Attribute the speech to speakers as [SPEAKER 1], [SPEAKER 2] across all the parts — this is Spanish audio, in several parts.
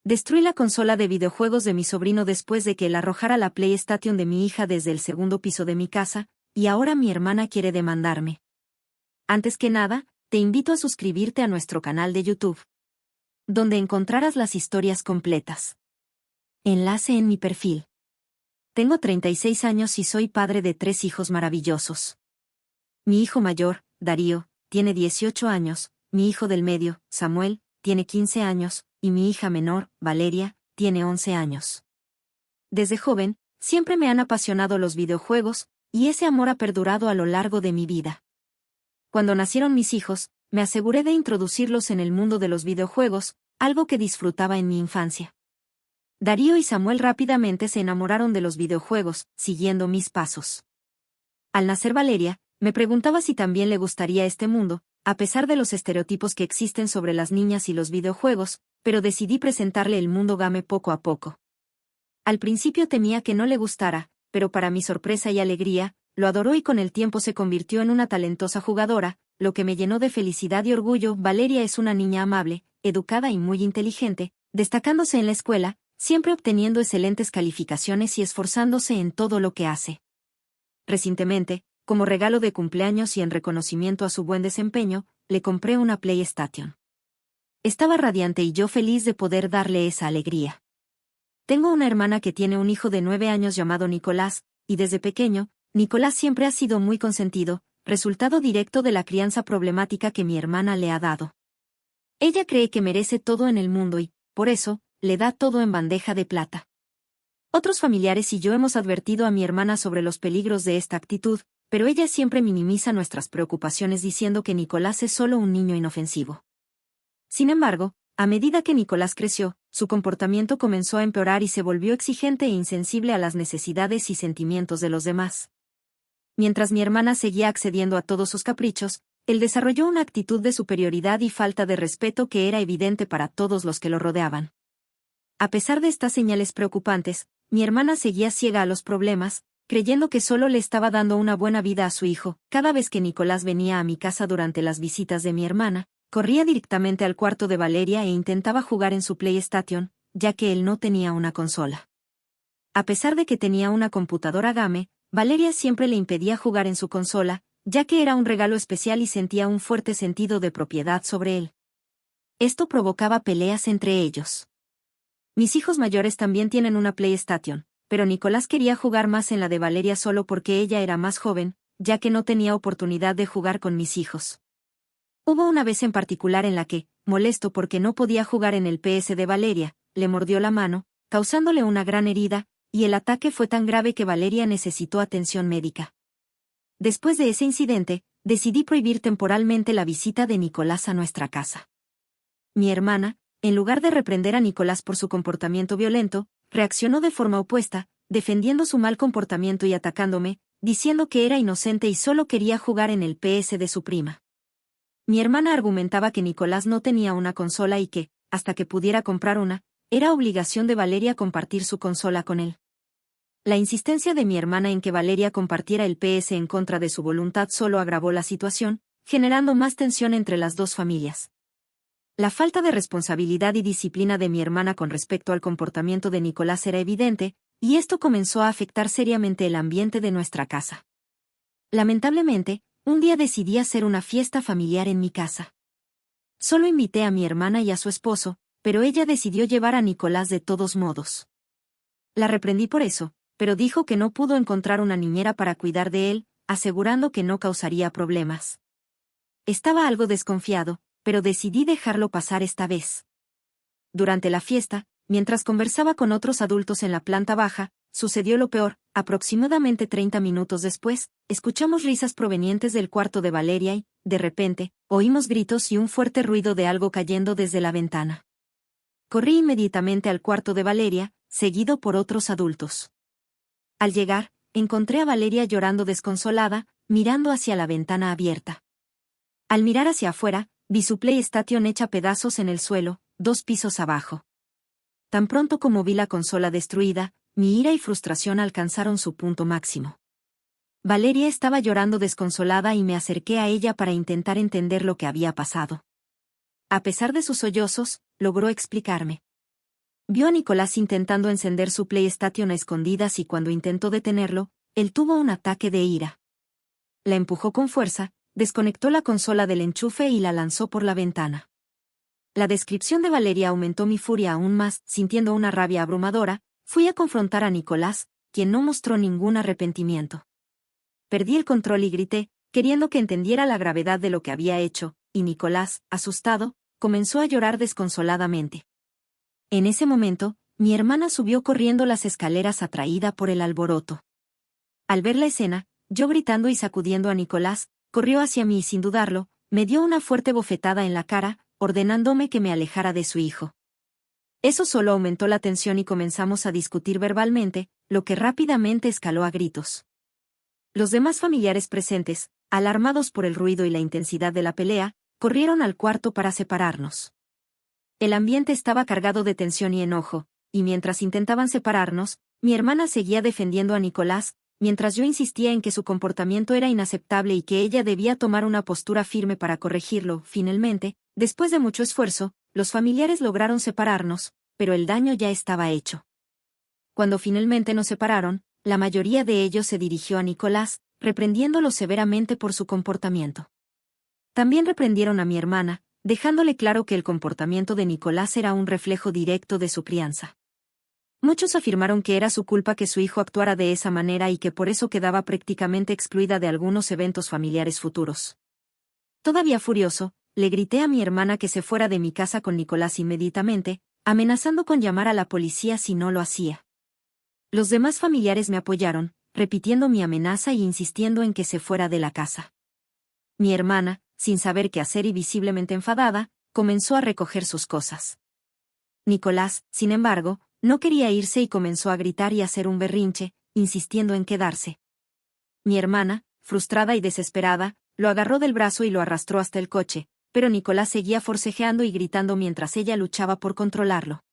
[SPEAKER 1] Destruí la consola de videojuegos de mi sobrino después de que él arrojara la PlayStation de mi hija desde el segundo piso de mi casa, y ahora mi hermana quiere demandarme. Antes que nada, te invito a suscribirte a nuestro canal de YouTube, donde encontrarás las historias completas. Enlace en mi perfil. Tengo 36 años y soy padre de 3 hijos maravillosos. Mi hijo mayor, Darío, tiene 18 años, mi hijo del medio, Samuel, tiene 15 años, y mi hija menor, Valeria, tiene 11 años. Desde joven, siempre me han apasionado los videojuegos, y ese amor ha perdurado a lo largo de mi vida. Cuando nacieron mis hijos, me aseguré de introducirlos en el mundo de los videojuegos, algo que disfrutaba en mi infancia. Darío y Samuel rápidamente se enamoraron de los videojuegos, siguiendo mis pasos. Al nacer Valeria, me preguntaba si también le gustaría este mundo, a pesar de los estereotipos que existen sobre las niñas y los videojuegos, pero decidí presentarle el mundo game poco a poco. Al principio temía que no le gustara, pero para mi sorpresa y alegría, lo adoró y con el tiempo se convirtió en una talentosa jugadora, lo que me llenó de felicidad y orgullo. Valeria es una niña amable, educada y muy inteligente, destacándose en la escuela, siempre obteniendo excelentes calificaciones y esforzándose en todo lo que hace. Recientemente, como regalo de cumpleaños y en reconocimiento a su buen desempeño, le compré una PlayStation. Estaba radiante y yo feliz de poder darle esa alegría. Tengo una hermana que tiene un hijo de 9 años llamado Nicolás, y desde pequeño, Nicolás siempre ha sido muy consentido, resultado directo de la crianza problemática que mi hermana le ha dado. Ella cree que merece todo en el mundo y, por eso, le da todo en bandeja de plata. Otros familiares y yo hemos advertido a mi hermana sobre los peligros de esta actitud, pero ella siempre minimiza nuestras preocupaciones diciendo que Nicolás es solo un niño inofensivo. Sin embargo, a medida que Nicolás creció, su comportamiento comenzó a empeorar y se volvió exigente e insensible a las necesidades y sentimientos de los demás. Mientras mi hermana seguía accediendo a todos sus caprichos, él desarrolló una actitud de superioridad y falta de respeto que era evidente para todos los que lo rodeaban. A pesar de estas señales preocupantes, mi hermana seguía ciega a los problemas, creyendo que solo le estaba dando una buena vida a su hijo. Cada vez que Nicolás venía a mi casa durante las visitas de mi hermana, corría directamente al cuarto de Valeria e intentaba jugar en su PlayStation, ya que él no tenía una consola. A pesar de que tenía una computadora game, Valeria siempre le impedía jugar en su consola, ya que era un regalo especial y sentía un fuerte sentido de propiedad sobre él. Esto provocaba peleas entre ellos. Mis hijos mayores también tienen una PlayStation, pero Nicolás quería jugar más en la de Valeria solo porque ella era más joven, ya que no tenía oportunidad de jugar con mis hijos. Hubo una vez en particular en la que, molesto porque no podía jugar en el PS de Valeria, le mordió la mano, causándole una gran herida, y el ataque fue tan grave que Valeria necesitó atención médica. Después de ese incidente, decidí prohibir temporalmente la visita de Nicolás a nuestra casa. Mi hermana, en lugar de reprender a Nicolás por su comportamiento violento, reaccionó de forma opuesta, defendiendo su mal comportamiento y atacándome, diciendo que era inocente y solo quería jugar en el PS de su prima. Mi hermana argumentaba que Nicolás no tenía una consola y que, hasta que pudiera comprar una, era obligación de Valeria compartir su consola con él. La insistencia de mi hermana en que Valeria compartiera el PS en contra de su voluntad solo agravó la situación, generando más tensión entre las dos familias. La falta de responsabilidad y disciplina de mi hermana con respecto al comportamiento de Nicolás era evidente, y esto comenzó a afectar seriamente el ambiente de nuestra casa. Lamentablemente, un día decidí hacer una fiesta familiar en mi casa. Solo invité a mi hermana y a su esposo, pero ella decidió llevar a Nicolás de todos modos. La reprendí por eso, pero dijo que no pudo encontrar una niñera para cuidar de él, asegurando que no causaría problemas. Estaba algo desconfiado, pero decidí dejarlo pasar esta vez. Durante la fiesta, mientras conversaba con otros adultos en la planta baja, sucedió lo peor. Aproximadamente 30 minutos después, escuchamos risas provenientes del cuarto de Valeria y, de repente, oímos gritos y un fuerte ruido de algo cayendo desde la ventana. Corrí inmediatamente al cuarto de Valeria, seguido por otros adultos. Al llegar, encontré a Valeria llorando desconsolada, mirando hacia la ventana abierta. Al mirar hacia afuera, vi su PlayStation hecha pedazos en el suelo, 2 pisos abajo. Tan pronto como vi la consola destruida, mi ira y frustración alcanzaron su punto máximo. Valeria estaba llorando desconsolada y me acerqué a ella para intentar entender lo que había pasado. A pesar de sus sollozos, logró explicarme. Vio a Nicolás intentando encender su PlayStation a escondidas y cuando intentó detenerlo, él tuvo un ataque de ira. La empujó con fuerza, desconectó la consola del enchufe y la lanzó por la ventana. La descripción de Valeria aumentó mi furia aún más, sintiendo una rabia abrumadora, fui a confrontar a Nicolás, quien no mostró ningún arrepentimiento. Perdí el control y grité, queriendo que entendiera la gravedad de lo que había hecho, y Nicolás, asustado, comenzó a llorar desconsoladamente. En ese momento, mi hermana subió corriendo las escaleras atraída por el alboroto. Al ver la escena, yo gritando y sacudiendo a Nicolás, corrió hacia mí y sin dudarlo, me dio una fuerte bofetada en la cara, ordenándome que me alejara de su hijo. Eso solo aumentó la tensión y comenzamos a discutir verbalmente, lo que rápidamente escaló a gritos. Los demás familiares presentes, alarmados por el ruido y la intensidad de la pelea, corrieron al cuarto para separarnos. El ambiente estaba cargado de tensión y enojo, y mientras intentaban separarnos, mi hermana seguía defendiendo a Nicolás, mientras yo insistía en que su comportamiento era inaceptable y que ella debía tomar una postura firme para corregirlo. Finalmente, después de mucho esfuerzo, los familiares lograron separarnos, pero el daño ya estaba hecho. Cuando finalmente nos separaron, la mayoría de ellos se dirigió a Nicolás, reprendiéndolo severamente por su comportamiento. También reprendieron a mi hermana, dejándole claro que el comportamiento de Nicolás era un reflejo directo de su crianza. Muchos afirmaron que era su culpa que su hijo actuara de esa manera y que por eso quedaba prácticamente excluida de algunos eventos familiares futuros. Todavía furioso, le grité a mi hermana que se fuera de mi casa con Nicolás inmediatamente, amenazando con llamar a la policía si no lo hacía. Los demás familiares me apoyaron, repitiendo mi amenaza y insistiendo en que se fuera de la casa. Mi hermana, sin saber qué hacer y visiblemente enfadada, comenzó a recoger sus cosas. Nicolás, sin embargo, no quería irse y comenzó a gritar y a hacer un berrinche, insistiendo en quedarse. Mi hermana, frustrada y desesperada, lo agarró del brazo y lo arrastró hasta el coche, pero Nicolás seguía forcejeando y gritando mientras ella luchaba por controlarlo.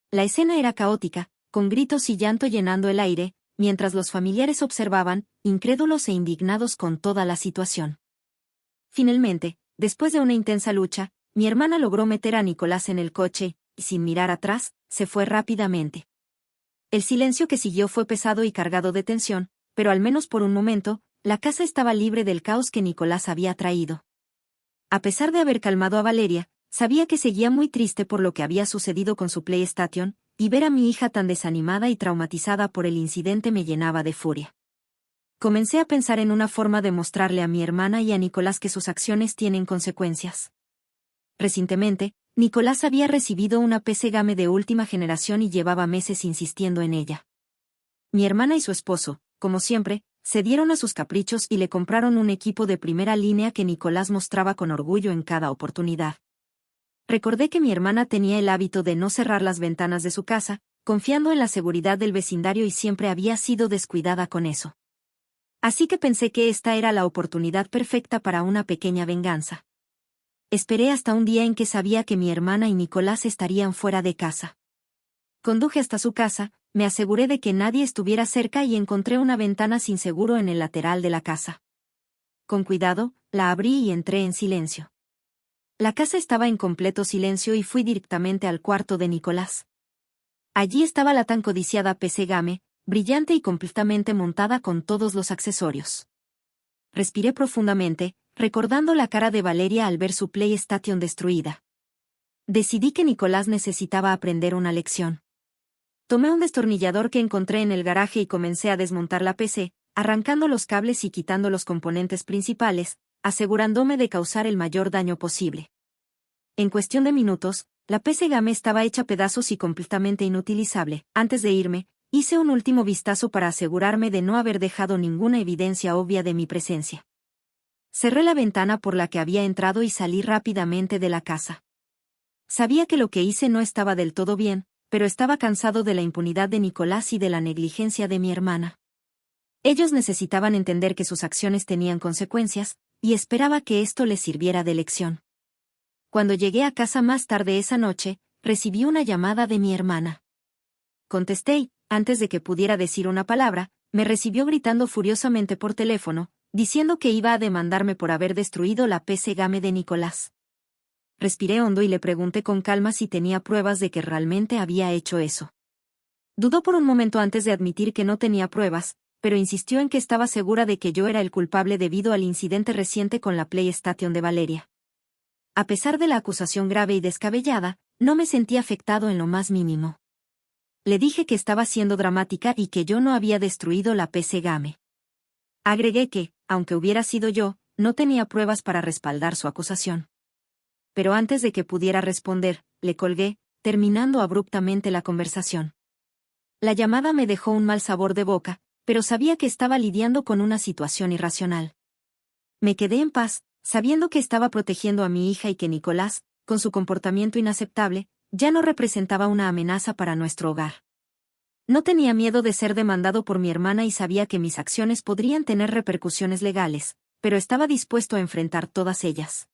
[SPEAKER 1] La escena era caótica, con gritos y llanto llenando el aire, mientras los familiares observaban, incrédulos e indignados con toda la situación. Finalmente, después de una intensa lucha, mi hermana logró meter a Nicolás en el coche, y sin mirar atrás, se fue rápidamente. El silencio que siguió fue pesado y cargado de tensión, pero al menos por un momento, la casa estaba libre del caos que Nicolás había traído. A pesar de haber calmado a Valeria, sabía que seguía muy triste por lo que había sucedido con su PlayStation, y ver a mi hija tan desanimada y traumatizada por el incidente me llenaba de furia. Comencé a pensar en una forma de mostrarle a mi hermana y a Nicolás que sus acciones tienen consecuencias. Recientemente, Nicolás había recibido una PC Game de última generación y llevaba meses insistiendo en ella. Mi hermana y su esposo, como siempre, cedieron a sus caprichos y le compraron un equipo de primera línea que Nicolás mostraba con orgullo en cada oportunidad. Recordé que mi hermana tenía el hábito de no cerrar las ventanas de su casa, confiando en la seguridad del vecindario y siempre había sido descuidada con eso. Así que pensé que esta era la oportunidad perfecta para una pequeña venganza. Esperé hasta un día en que sabía que mi hermana y Nicolás estarían fuera de casa. Conduje hasta su casa, me aseguré de que nadie estuviera cerca y encontré una ventana sin seguro en el lateral de la casa. Con cuidado, la abrí y entré en silencio. La casa estaba en completo silencio y fui directamente al cuarto de Nicolás. Allí estaba la tan codiciada PC Game, brillante y completamente montada con todos los accesorios. Respiré profundamente, recordando la cara de Valeria al ver su PlayStation destruida. Decidí que Nicolás necesitaba aprender una lección. Tomé un destornillador que encontré en el garaje y comencé a desmontar la PC, arrancando los cables y quitando los componentes principales, asegurándome de causar el mayor daño posible. En cuestión de minutos, la PC Game estaba hecha pedazos y completamente inutilizable. Antes de irme, hice un último vistazo para asegurarme de no haber dejado ninguna evidencia obvia de mi presencia. Cerré la ventana por la que había entrado y salí rápidamente de la casa. Sabía que lo que hice no estaba del todo bien, pero estaba cansado de la impunidad de Nicolás y de la negligencia de mi hermana. Ellos necesitaban entender que sus acciones tenían consecuencias, y esperaba que esto les sirviera de lección. Cuando llegué a casa más tarde esa noche, recibí una llamada de mi hermana. Contesté y, antes de que pudiera decir una palabra, me recibió gritando furiosamente por teléfono, diciendo que iba a demandarme por haber destruido la PC Game de Nicolás. respiré hondo y le pregunté con calma si tenía pruebas de que realmente había hecho eso. Dudó por un momento antes de admitir que no tenía pruebas, pero insistió en que estaba segura de que yo era el culpable debido al incidente reciente con la PlayStation de Valeria. A pesar de la acusación grave y descabellada, no me sentí afectado en lo más mínimo. Le dije que estaba siendo dramática y que yo no había destruido la PC Game. Agregué que, aunque hubiera sido yo, no tenía pruebas para respaldar su acusación. Pero antes de que pudiera responder, le colgué, terminando abruptamente la conversación. La llamada me dejó un mal sabor de boca, pero sabía que estaba lidiando con una situación irracional. Me quedé en paz, sabiendo que estaba protegiendo a mi hija y que Nicolás, con su comportamiento inaceptable, ya no representaba una amenaza para nuestro hogar. No tenía miedo de ser demandado por mi hermana y sabía que mis acciones podrían tener repercusiones legales, pero estaba dispuesto a enfrentar todas ellas.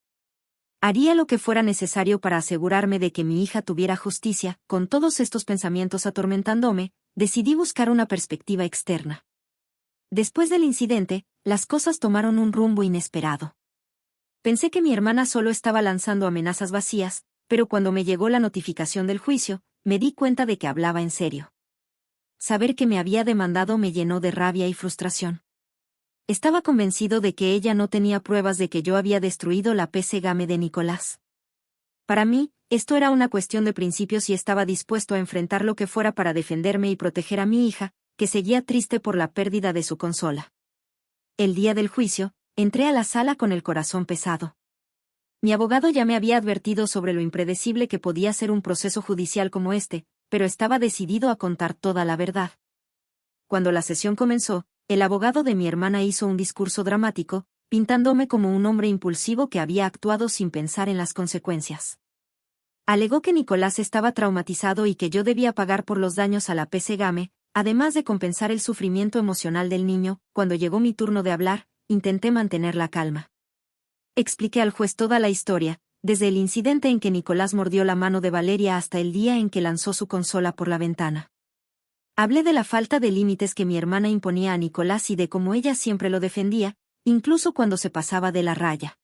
[SPEAKER 1] Haría lo que fuera necesario para asegurarme de que mi hija tuviera justicia. Con todos estos pensamientos atormentándome, decidí buscar una perspectiva externa. Después del incidente, las cosas tomaron un rumbo inesperado. Pensé que mi hermana solo estaba lanzando amenazas vacías, pero cuando me llegó la notificación del juicio, me di cuenta de que hablaba en serio. Saber que me había demandado me llenó de rabia y frustración. Estaba convencido de que ella no tenía pruebas de que yo había destruido la PC Game de Nicolás. Para mí, esto era una cuestión de principios y estaba dispuesto a enfrentar lo que fuera para defenderme y proteger a mi hija, que seguía triste por la pérdida de su consola. El día del juicio, entré a la sala con el corazón pesado. Mi abogado ya me había advertido sobre lo impredecible que podía ser un proceso judicial como este, pero estaba decidido a contar toda la verdad. Cuando la sesión comenzó, el abogado de mi hermana hizo un discurso dramático, pintándome como un hombre impulsivo que había actuado sin pensar en las consecuencias. Alegó que Nicolás estaba traumatizado y que yo debía pagar por los daños a la PC Game, además de compensar el sufrimiento emocional del niño. Cuando llegó mi turno de hablar, intenté mantener la calma. Expliqué al juez toda la historia, desde el incidente en que Nicolás mordió la mano de Valeria hasta el día en que lanzó su consola por la ventana. Hablé de la falta de límites que mi hermana imponía a Nicolás y de cómo ella siempre lo defendía, incluso cuando se pasaba de la raya.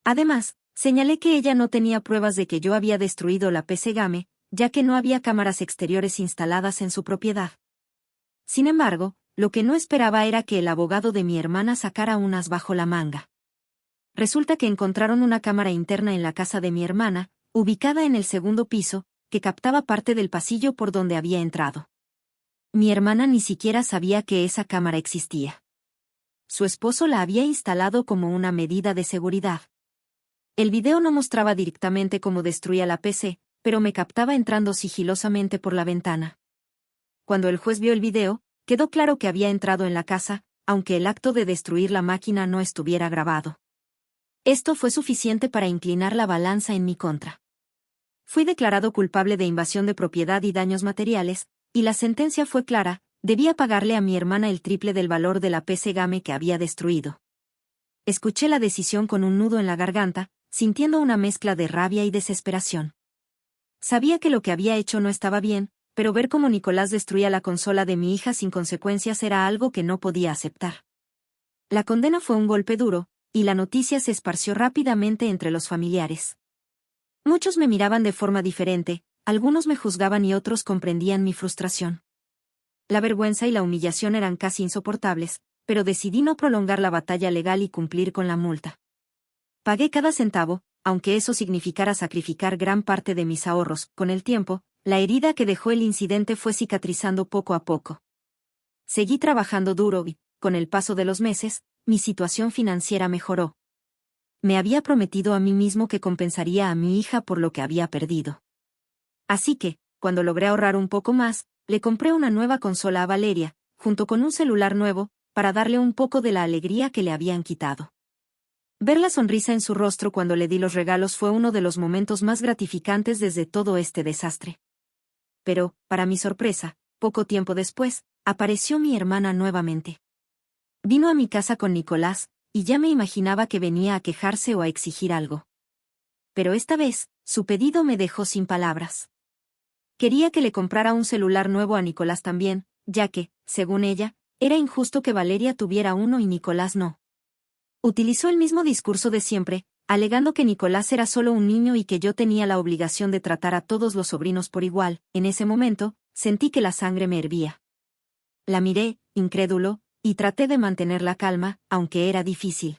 [SPEAKER 1] Además, señalé que ella no tenía pruebas de que yo había destruido la PC Game, ya que no había cámaras exteriores instaladas en su propiedad. Sin embargo, lo que no esperaba era que el abogado de mi hermana sacara un as bajo la manga. Resulta que encontraron una cámara interna en la casa de mi hermana, ubicada en el segundo piso, que captaba parte del pasillo por donde había entrado. Mi hermana ni siquiera sabía que esa cámara existía. Su esposo la había instalado como una medida de seguridad. El video no mostraba directamente cómo destruía la PC, pero me captaba entrando sigilosamente por la ventana. Cuando el juez vio el video, quedó claro que había entrado en la casa, aunque el acto de destruir la máquina no estuviera grabado. Esto fue suficiente para inclinar la balanza en mi contra. Fui declarado culpable de invasión de propiedad y daños materiales, y la sentencia fue clara: debía pagarle a mi hermana el triple del valor de la PC Game que había destruido. Escuché la decisión con un nudo en la garganta, sintiendo una mezcla de rabia y desesperación. Sabía que lo que había hecho no estaba bien, pero ver cómo Nicolás destruía la consola de mi hija sin consecuencias era algo que no podía aceptar. La condena fue un golpe duro, y la noticia se esparció rápidamente entre los familiares. Muchos me miraban de forma diferente, algunos me juzgaban y otros comprendían mi frustración. La vergüenza y la humillación eran casi insoportables, pero decidí no prolongar la batalla legal y cumplir con la multa. Pagué cada centavo, aunque eso significara sacrificar gran parte de mis ahorros. Con el tiempo, la herida que dejó el incidente fue cicatrizando poco a poco. Seguí trabajando duro y, con el paso de los meses, mi situación financiera mejoró. Me había prometido a mí mismo que compensaría a mi hija por lo que había perdido. Así que, cuando logré ahorrar un poco más, le compré una nueva consola a Valeria, junto con un celular nuevo, para darle un poco de la alegría que le habían quitado. Ver la sonrisa en su rostro cuando le di los regalos fue uno de los momentos más gratificantes desde todo este desastre. Pero, para mi sorpresa, poco tiempo después, apareció mi hermana nuevamente. Vino a mi casa con Nicolás, y ya me imaginaba que venía a quejarse o a exigir algo. Pero esta vez, su pedido me dejó sin palabras. Quería que le comprara un celular nuevo a Nicolás también, ya que, según ella, era injusto que Valeria tuviera uno y Nicolás no. Utilizó el mismo discurso de siempre, alegando que Nicolás era solo un niño y que yo tenía la obligación de tratar a todos los sobrinos por igual. En ese momento, sentí que la sangre me hervía. La miré, incrédulo, y traté de mantener la calma, aunque era difícil.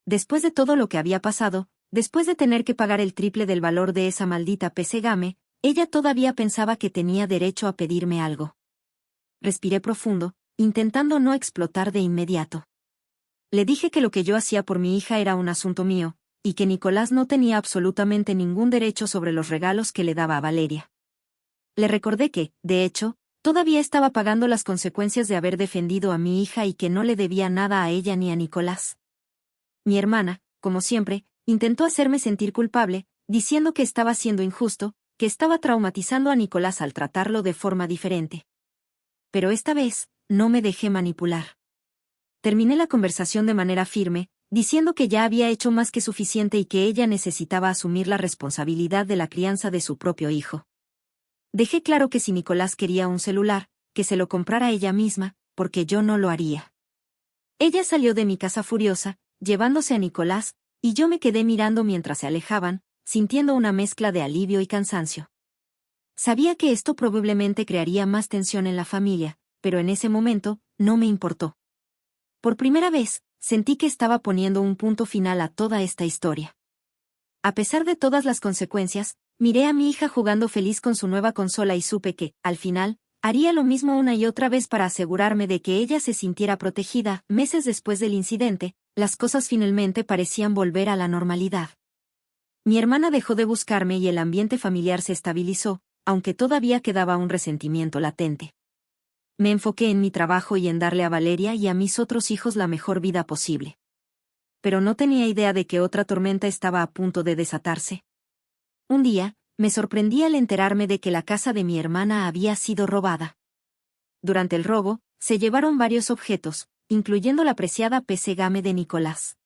[SPEAKER 1] Después de todo lo que había pasado, después de tener que pagar el triple del valor de esa maldita PC Game, ella todavía pensaba que tenía derecho a pedirme algo. Respiré profundo, intentando no explotar de inmediato. Le dije que lo que yo hacía por mi hija era un asunto mío, y que Nicolás no tenía absolutamente ningún derecho sobre los regalos que le daba a Valeria. Le recordé que, de hecho, todavía estaba pagando las consecuencias de haber defendido a mi hija y que no le debía nada a ella ni a Nicolás. Mi hermana, como siempre, intentó hacerme sentir culpable, diciendo que estaba siendo injusto, que estaba traumatizando a Nicolás al tratarlo de forma diferente. Pero esta vez, no me dejé manipular. Terminé la conversación de manera firme, diciendo que ya había hecho más que suficiente y que ella necesitaba asumir la responsabilidad de la crianza de su propio hijo. Dejé claro que si Nicolás quería un celular, que se lo comprara ella misma, porque yo no lo haría. Ella salió de mi casa furiosa, llevándose a Nicolás, y yo me quedé mirando mientras se alejaban, sintiendo una mezcla de alivio y cansancio. Sabía que esto probablemente crearía más tensión en la familia, pero en ese momento, no me importó. Por primera vez, sentí que estaba poniendo un punto final a toda esta historia. A pesar de todas las consecuencias, miré a mi hija jugando feliz con su nueva consola y supe que, al final, haría lo mismo una y otra vez para asegurarme de que ella se sintiera protegida. Meses después del incidente, las cosas finalmente parecían volver a la normalidad. Mi hermana dejó de buscarme y el ambiente familiar se estabilizó, aunque todavía quedaba un resentimiento latente. Me enfoqué en mi trabajo y en darle a Valeria y a mis otros hijos la mejor vida posible. Pero no tenía idea de que otra tormenta estaba a punto de desatarse. Un día, me sorprendí al enterarme de que la casa de mi hermana había sido robada. Durante el robo, se llevaron varios objetos, incluyendo la preciada PC Game de Nicolás.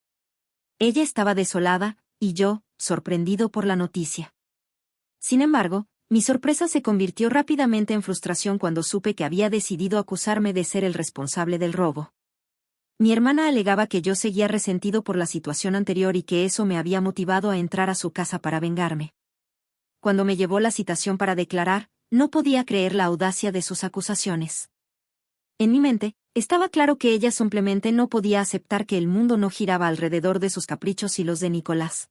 [SPEAKER 1] Ella estaba desolada, y yo, sorprendido por la noticia. Sin embargo, mi sorpresa se convirtió rápidamente en frustración cuando supe que había decidido acusarme de ser el responsable del robo. Mi hermana alegaba que yo seguía resentido por la situación anterior y que eso me había motivado a entrar a su casa para vengarme. Cuando me llevó la citación para declarar, no podía creer la audacia de sus acusaciones. En mi mente, estaba claro que ella simplemente no podía aceptar que el mundo no giraba alrededor de sus caprichos y los de Nicolás.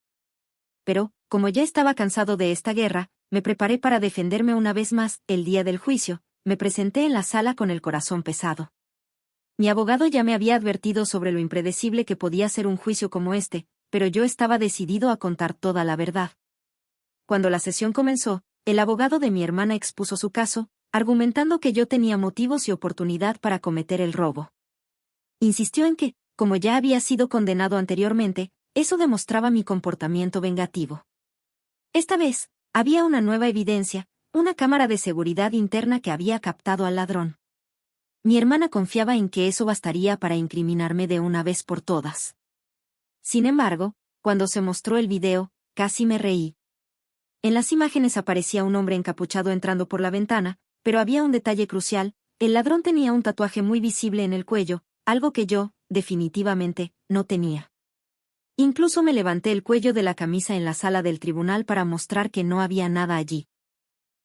[SPEAKER 1] Pero, como ya estaba cansado de esta guerra, me preparé para defenderme una vez más. El día del juicio, me presenté en la sala con el corazón pesado. Mi abogado ya me había advertido sobre lo impredecible que podía ser un juicio como este, pero yo estaba decidido a contar toda la verdad. Cuando la sesión comenzó, el abogado de mi hermana expuso su caso, argumentando que yo tenía motivos y oportunidad para cometer el robo. Insistió en que, como ya había sido condenado anteriormente, eso demostraba mi comportamiento vengativo. Esta vez, había una nueva evidencia, una cámara de seguridad interna que había captado al ladrón. Mi hermana confiaba en que eso bastaría para incriminarme de una vez por todas. Sin embargo, cuando se mostró el video, casi me reí. En las imágenes aparecía un hombre encapuchado entrando por la ventana, pero había un detalle crucial: el ladrón tenía un tatuaje muy visible en el cuello, algo que yo, definitivamente, no tenía. Incluso me levanté el cuello de la camisa en la sala del tribunal para mostrar que no había nada allí.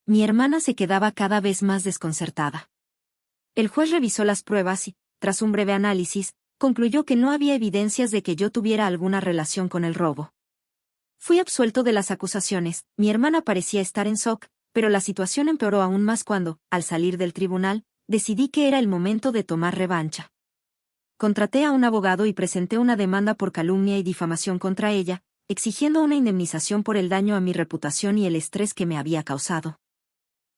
[SPEAKER 1] Mi hermana se quedaba cada vez más desconcertada. El juez revisó las pruebas y, tras un breve análisis, concluyó que no había evidencias de que yo tuviera alguna relación con el robo. Fui absuelto de las acusaciones. Mi hermana parecía estar en shock, pero la situación empeoró aún más cuando, al salir del tribunal, decidí que era el momento de tomar revancha. Contraté a un abogado y presenté una demanda por calumnia y difamación contra ella, exigiendo una indemnización por el daño a mi reputación y el estrés que me había causado.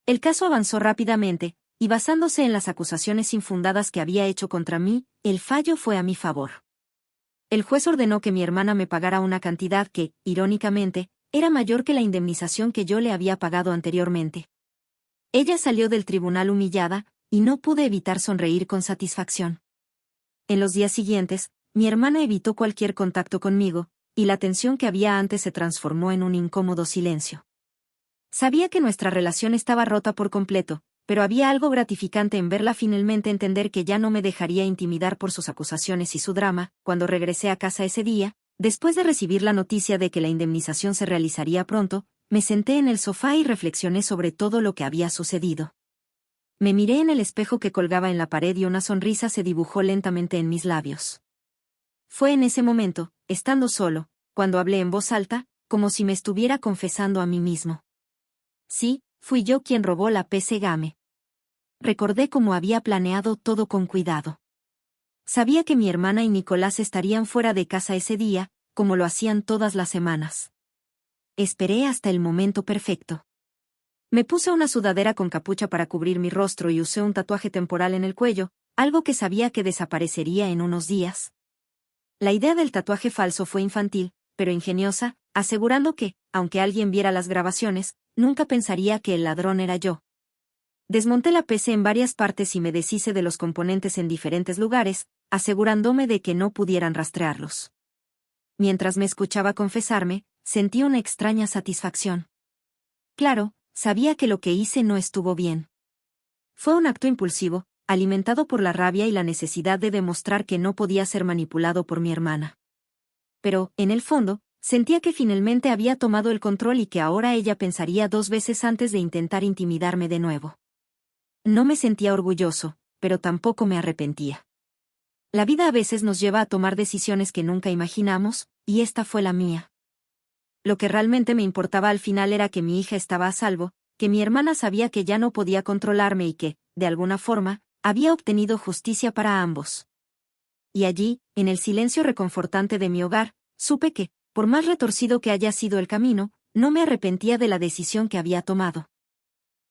[SPEAKER 1] El caso avanzó rápidamente, y basándose en las acusaciones infundadas que había hecho contra mí, el fallo fue a mi favor. El juez ordenó que mi hermana me pagara una cantidad que, irónicamente, era mayor que la indemnización que yo le había pagado anteriormente. Ella salió del tribunal humillada, y no pude evitar sonreír con satisfacción. En los días siguientes, mi hermana evitó cualquier contacto conmigo, y la tensión que había antes se transformó en un incómodo silencio. Sabía que nuestra relación estaba rota por completo, pero había algo gratificante en verla finalmente entender que ya no me dejaría intimidar por sus acusaciones y su drama. Cuando regresé a casa ese día, Después de recibir la noticia de que la indemnización se realizaría pronto, me senté en el sofá y reflexioné sobre todo lo que había sucedido. Me miré en el espejo que colgaba en la pared y una sonrisa se dibujó lentamente en mis labios. Fue en ese momento, estando solo, cuando hablé en voz alta, como si me estuviera confesando a mí mismo. Sí, fui yo quien robó la PC Game. Recordé cómo había planeado todo con cuidado. Sabía que mi hermana y Nicolás estarían fuera de casa ese día, como lo hacían todas las semanas. Esperé hasta el momento perfecto. Me puse una sudadera con capucha para cubrir mi rostro y usé un tatuaje temporal en el cuello, algo que sabía que desaparecería en unos días. La idea del tatuaje falso fue infantil, pero ingeniosa, asegurando que, aunque alguien viera las grabaciones, nunca pensaría que el ladrón era yo. Desmonté la PC en varias partes y me deshice de los componentes en diferentes lugares, asegurándome de que no pudieran rastrearlos. Mientras me escuchaba confesarme, sentí una extraña satisfacción. Claro, sabía que lo que hice no estuvo bien. Fue un acto impulsivo, alimentado por la rabia y la necesidad de demostrar que no podía ser manipulado por mi hermana. Pero, en el fondo, sentía que finalmente había tomado el control y que ahora ella pensaría 2 veces antes de intentar intimidarme de nuevo. No me sentía orgulloso, pero tampoco me arrepentía. La vida a veces nos lleva a tomar decisiones que nunca imaginamos, y esta fue la mía. Lo que realmente me importaba al final era que mi hija estaba a salvo, que mi hermana sabía que ya no podía controlarme y que, de alguna forma, había obtenido justicia para ambos. Y allí, en el silencio reconfortante de mi hogar, supe que, por más retorcido que haya sido el camino, no me arrepentía de la decisión que había tomado.